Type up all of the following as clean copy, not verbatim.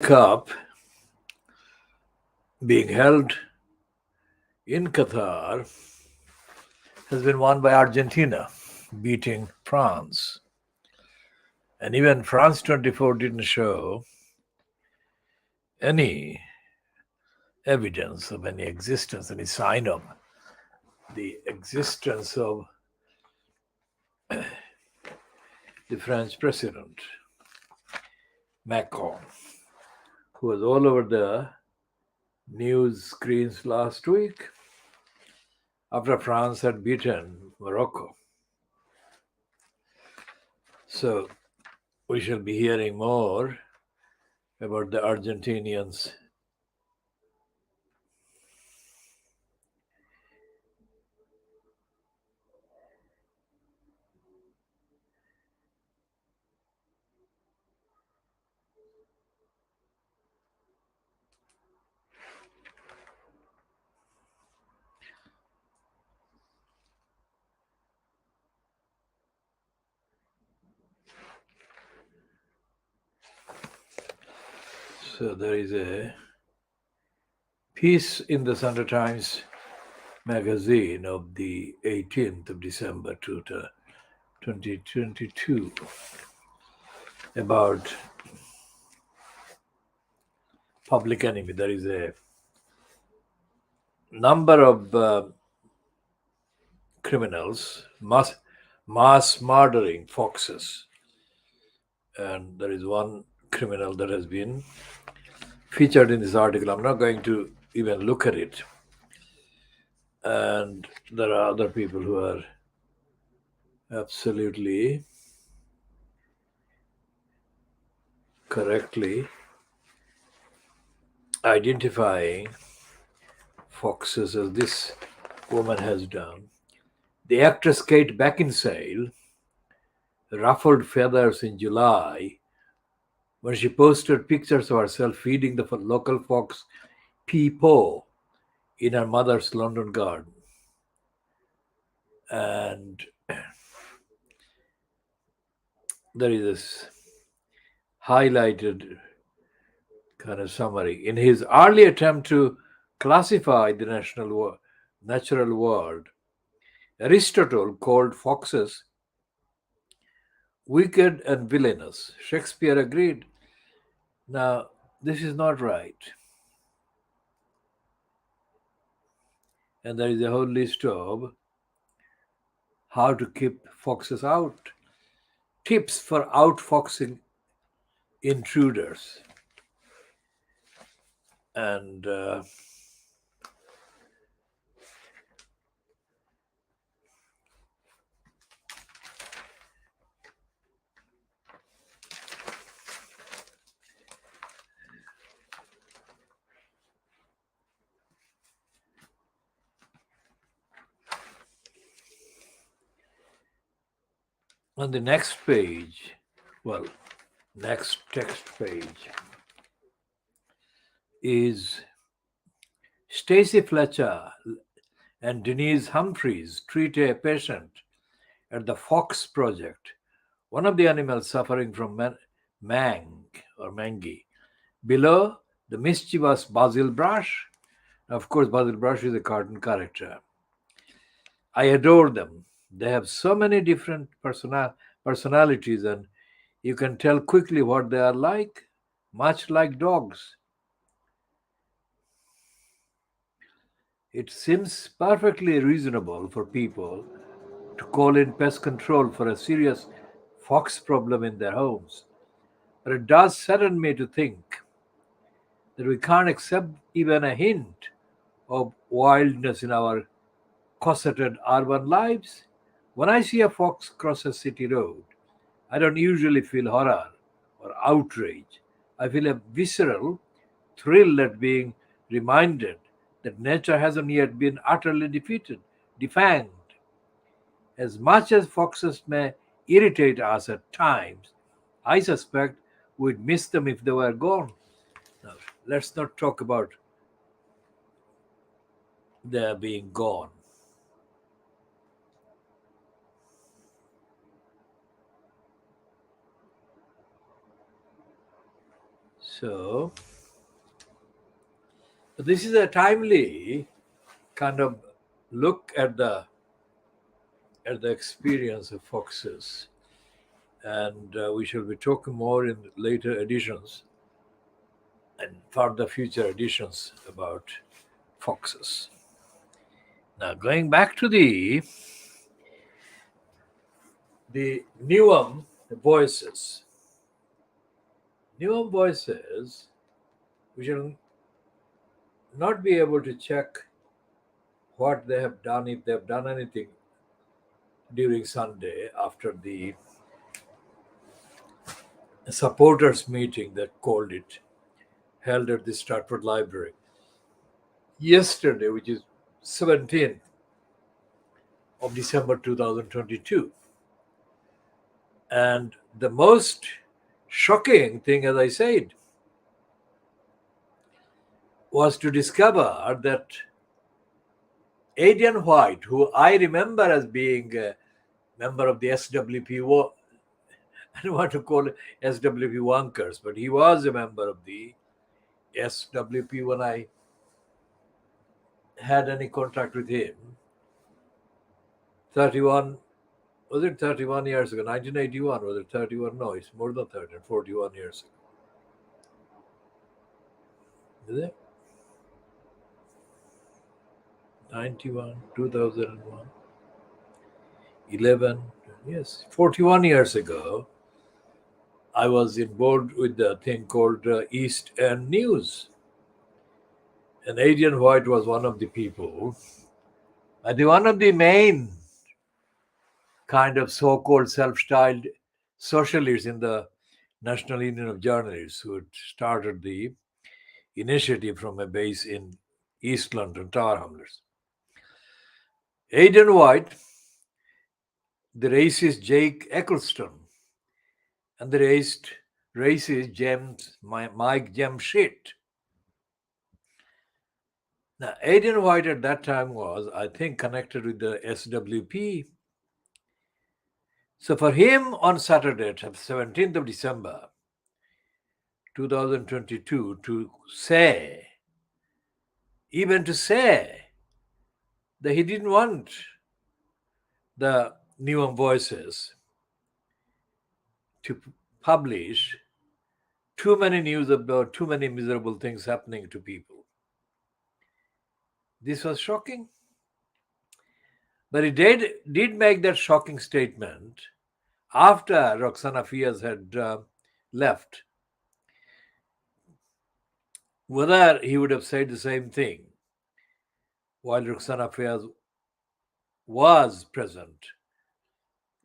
Cup being held in Qatar has been won by Argentina, beating France. And even France 24 didn't show any evidence of any existence, any sign of the existence of the French president, Macron, who was all over the news screens last week after France had beaten Morocco. So we shall be hearing more about the Argentinians. So there is a piece in the Sunday Times magazine of the 18th of December 2022 about Public Enemy. There is a number of criminals, mass murdering foxes. And there is one criminal that has been featured in this article. I'm not going to even look at it. And there are other people who are absolutely correctly identifying foxes as this woman has done. The actress Kate Beckinsale ruffled feathers in July when she posted pictures of herself feeding the local fox Peepo in her mother's London garden. And there is this highlighted kind of summary. In his early attempt to classify the natural world, Aristotle called foxes wicked and villainous. Shakespeare agreed. Now, this is not right. And there is a whole list of how to keep foxes out. Tips for outfoxing intruders. And on the next page, next text page, is Stacy Fletcher and Denise Humphreys treat a patient at the Fox Project, one of the animals suffering from mangy. Below, the mischievous Basil Brush. Of course, Basil Brush is a cartoon character. I adore them. They have so many different personalities, and you can tell quickly what they are like, much like dogs. It seems perfectly reasonable for people to call in pest control for a serious fox problem in their homes. But it does sadden me to think that we can't accept even a hint of wildness in our cosseted urban lives. When I see a fox cross a city road, I don't usually feel horror or outrage. I feel a visceral thrill at being reminded that nature hasn't yet been utterly defanged. As much as foxes may irritate us at times, I suspect we'd miss them if they were gone. Now, let's not talk about their being gone. So this is a timely kind of look at the experience of foxes, and we shall be talking more in later editions and further future editions about foxes. Now, going back to the Newham voices. Newham voices, we shall not be able to check what they have done, if they have done anything during Sunday after the supporters meeting that called it held at the Stratford Library yesterday, which is 17th of December 2022. And the most shocking thing, as I said, was to discover that Adrian White, who I remember as being a member of the SWP, I don't want to call it SWP Wonkers, but he was a member of the SWP when I had any contact with him. 31, was it 31 years ago? 1981, was it 31? No, it's more than 30, 41 years ago. Is it? 91, 2001, 11, yes, 41 years ago, I was involved with the thing called East End News. And Adrian White was one of the people, and one of the main kind of so-called self-styled socialists in the National Union of Journalists who had started the initiative from a base in East London, Tower Hamlets. Adrian White, the racist Jake Eccleston, and the racist Mike Jamshit. Now, Adrian White at that time was, I think, connected with the SWP. So for him on Saturday, 17th of December, 2022, even to say that he didn't want the Newham Voices to publish too many news about too many miserable things happening to people. This was shocking. But he did make that shocking statement after Roxana Fias had left. Whether he would have said the same thing while Roxana Fias was present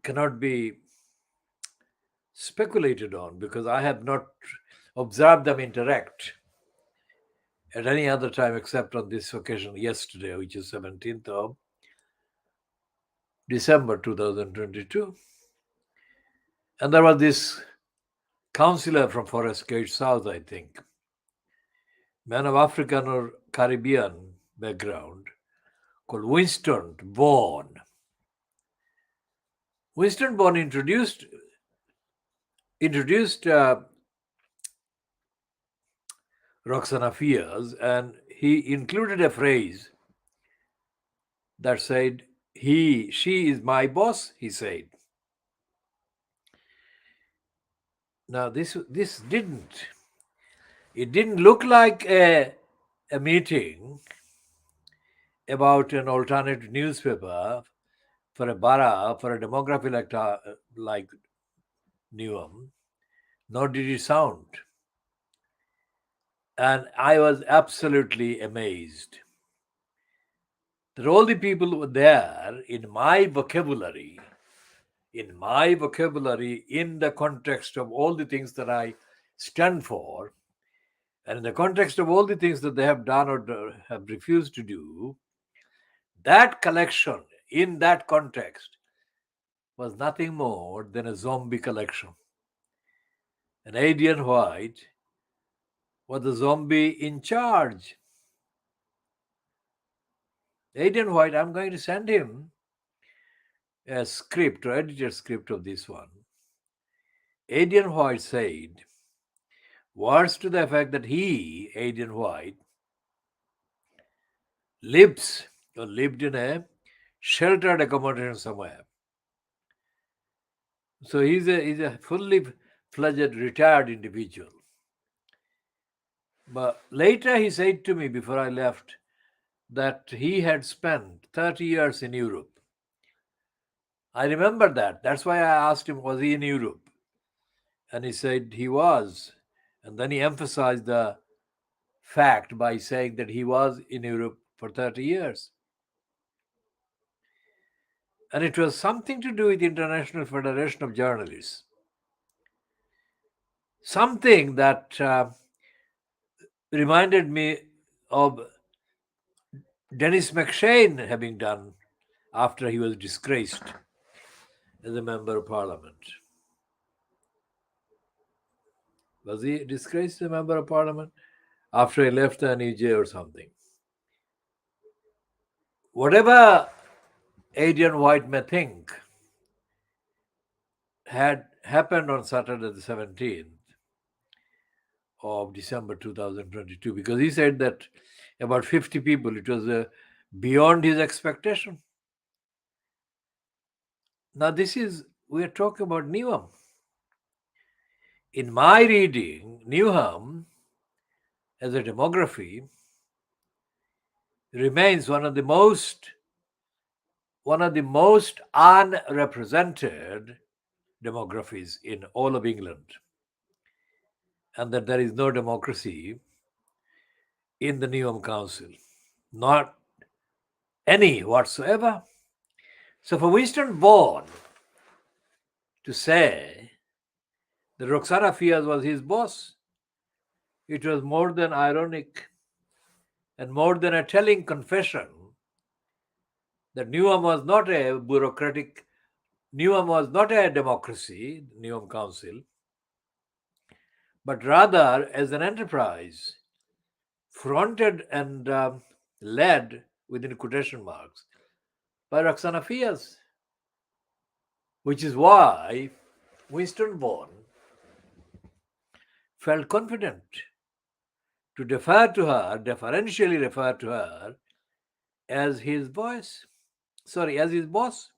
cannot be speculated on, because I have not observed them interact at any other time except on this occasion yesterday, which is 17th of December 2022. And there was this councillor from Forest Gate South, I think, man of African or Caribbean background, called Winston Vaughan. Winston Vaughan introduced Roxana Fias, and he included a phrase that said, she is my boss, he said. Now, this didn't look like a meeting about an alternative newspaper for a borough, for a demography like Newham, nor did it sound. And I was absolutely amazed that all the people were there in my vocabulary, in the context of all the things that I stand for, and in the context of all the things that they have done or have refused to do, that collection in that context was nothing more than a zombie collection. And Adrian White was the zombie in charge. Adrian White, I'm going to send him a script or edited script of this one. Adrian White said, Words to the effect that he, Adrian White, lives or lived in a sheltered accommodation somewhere. So he's a fully fledged retired individual. But later he said to me before I left that he had spent 30 years in Europe. I remember that. That's why I asked him, was he in Europe? And he said he was. And then he emphasized the fact by saying that he was in Europe for 30 years. And it was something to do with the International Federation of Journalists. Something that reminded me of Dennis McShane having done after he was disgraced as a member of parliament. Was he disgraced as a member of parliament? After he left the NEJ or something. Whatever Adrian White may think had happened on Saturday the 17th of December 2022, because he said that about 50 people, it was beyond his expectation. Now, we are talking about Newham. In my reading, Newham, as a demography, remains one of the most unrepresented demographies in all of England, and that there is no democracy in the Newham Council, not any whatsoever. So for Winston Bourne to say that Roxana Fiaz was his boss, it was more than ironic and more than a telling confession that Newham was not a bureaucratic, Newham was not a democracy, Newham Council, but rather as an enterprise fronted and led, within quotation marks, by Roxana Fiaz, which is why Winston Bourne felt confident to deferentially refer to her as his as his boss.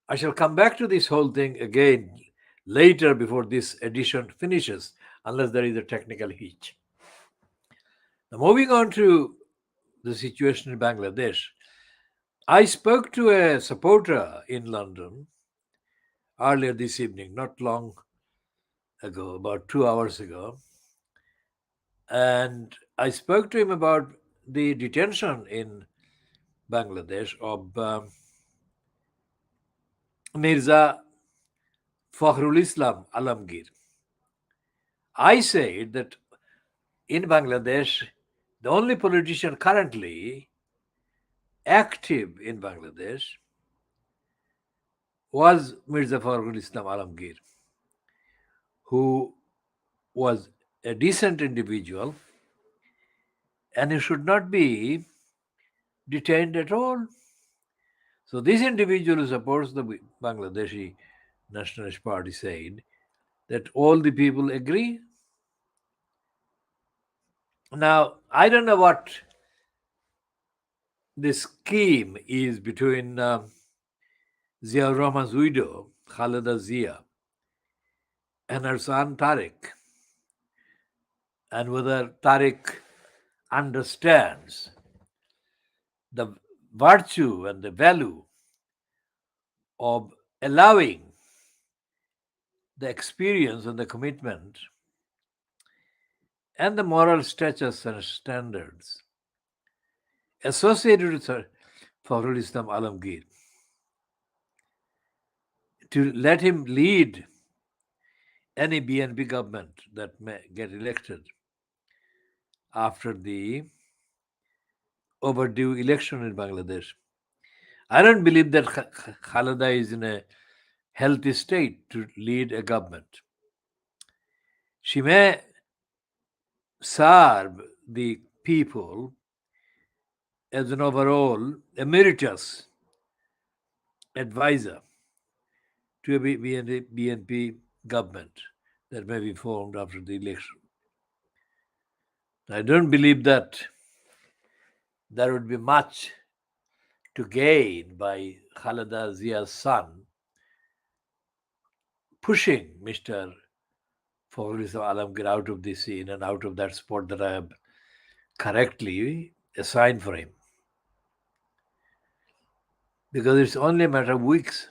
I shall come back to this whole thing again later before this edition finishes, unless there is a technical hitch. Now, moving on to the situation in Bangladesh, I spoke to a supporter in London earlier this evening, not long ago, about 2 hours ago, and I spoke to him about the detention in Bangladesh of Mirza Fakhrul Islam Alamgir. I said that in Bangladesh, the only politician currently active in Bangladesh was Mirza Fakhrul Islam Alamgir, who was a decent individual and he should not be detained at all. So this individual who supports the Bangladeshi Nationalist Party said that all the people agree. Now, I don't know what the scheme is between Ziaur Rahman's widow, Khaleda Zia, and her son Tariq, and whether Tariq understands the virtue and the value of allowing the experience and the commitment and the moral status and standards associated with Fakhrul Islam Alamgir, to let him lead any BNP government that may get elected after the overdue election in Bangladesh. I don't believe that Khaleda is in a healthy state to lead a government. She may serve the people as an overall emeritus advisor to a BNP government, that may be formed after the election. I don't believe that there would be much to gain by Khaleda Zia's son pushing Mr. Fakhruddin Alamgir out of the scene and out of that spot that I have correctly assigned for him. Because it's only a matter of weeks,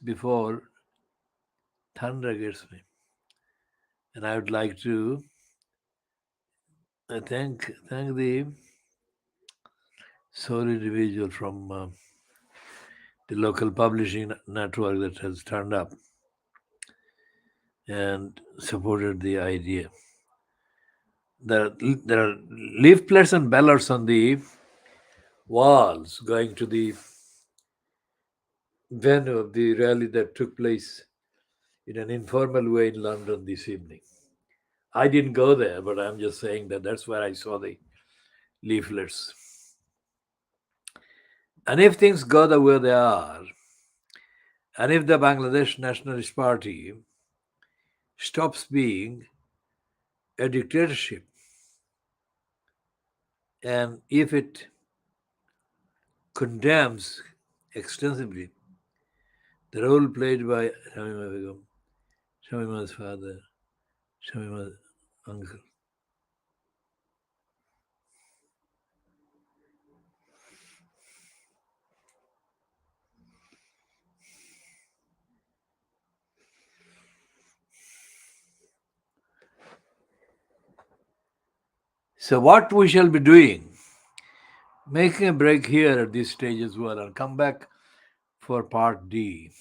before thunder gets me. And I would like to thank the sole individual from the local publishing network that has turned up and supported the idea. There are leaflets and ballots on the walls going to the venue of the rally that took place in an informal way in London this evening. I didn't go there, but I'm just saying that that's where I saw the leaflets. And if things go the way they are, and if the Bangladesh Nationalist Party stops being a dictatorship, and if it condemns extensively the role played by Shamima Begum, Shamima's father, Shamima's uncle. So, what we shall be doing, making a break here at this stage as well, and come back for part D.